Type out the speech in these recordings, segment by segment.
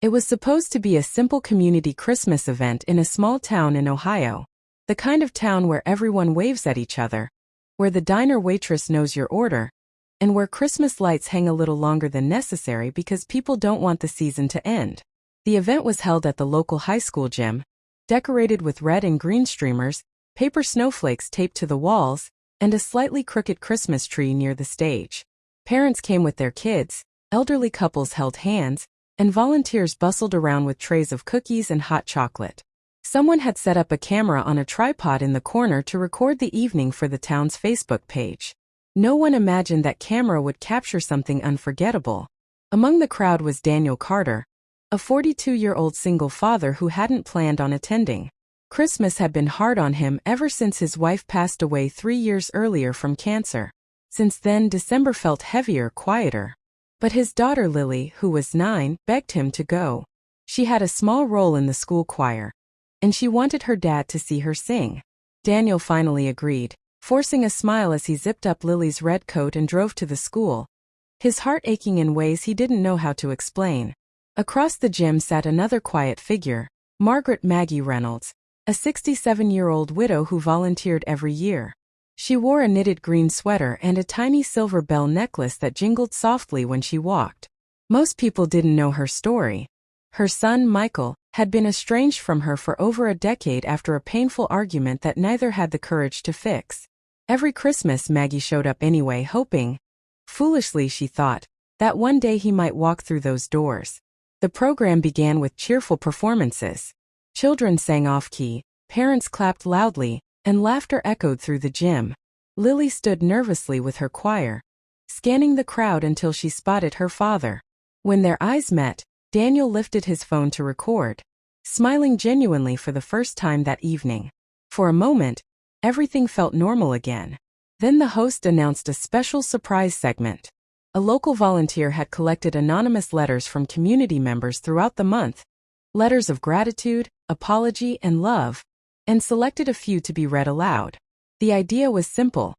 It was supposed to be a simple community Christmas event in a small town in Ohio. The kind of town where everyone waves at each other, where the diner waitress knows your order, and where Christmas lights hang a little longer than necessary because people don't want the season to end. The event was held at the local high school gym, decorated with red and green streamers, paper snowflakes taped to the walls, and a slightly crooked Christmas tree near the stage. Parents came with their kids, elderly couples held hands, and volunteers bustled around with trays of cookies and hot chocolate. Someone had set up a camera on a tripod in the corner to record the evening for the town's Facebook page. No one imagined that camera would capture something unforgettable. Among the crowd was Daniel Carter, a 42-year-old single father who hadn't planned on attending. Christmas had been hard on him ever since his wife passed away 3 years earlier from cancer. Since then, December felt heavier, quieter. But his daughter Lily, who was 9, begged him to go. She had a small role in the school choir, and she wanted her dad to see her sing. Daniel finally agreed, forcing a smile as he zipped up Lily's red coat and drove to the school, his heart aching in ways he didn't know how to explain. Across the gym sat another quiet figure, Margaret Maggie Reynolds, a 67-year-old widow who volunteered every year. She wore a knitted green sweater and a tiny silver bell necklace that jingled softly when she walked. Most people didn't know her story. Her son, Michael, had been estranged from her for over a decade after a painful argument that neither had the courage to fix. Every Christmas Maggie showed up anyway, hoping, foolishly she thought, that one day he might walk through those doors. The program began with cheerful performances. Children sang off-key, parents clapped loudly, and laughter echoed through the gym. Lily stood nervously with her choir, scanning the crowd until she spotted her father. When their eyes met, Daniel lifted his phone to record, smiling genuinely for the first time that evening. For a moment, everything felt normal again. Then the host announced a special surprise segment. A local volunteer had collected anonymous letters from community members throughout the month, letters of gratitude, apology, and love, and selected a few to be read aloud. The idea was simple: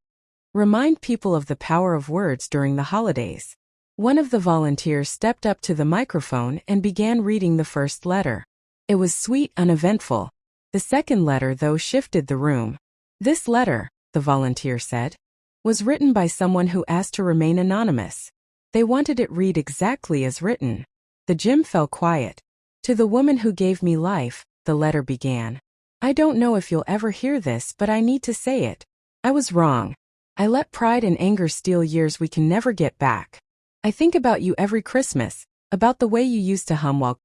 remind people of the power of words during the holidays. One of the volunteers stepped up to the microphone and began reading the first letter. It was sweet, uneventful. The second letter, though, shifted the room. This letter, the volunteer said, was written by someone who asked to remain anonymous. They wanted it read exactly as written. The gym fell quiet. To the woman who gave me life, the letter began. I don't know if you'll ever hear this, but I need to say it. I was wrong. I let pride and anger steal years we can never get back. I think about you every Christmas, about the way you used to hum while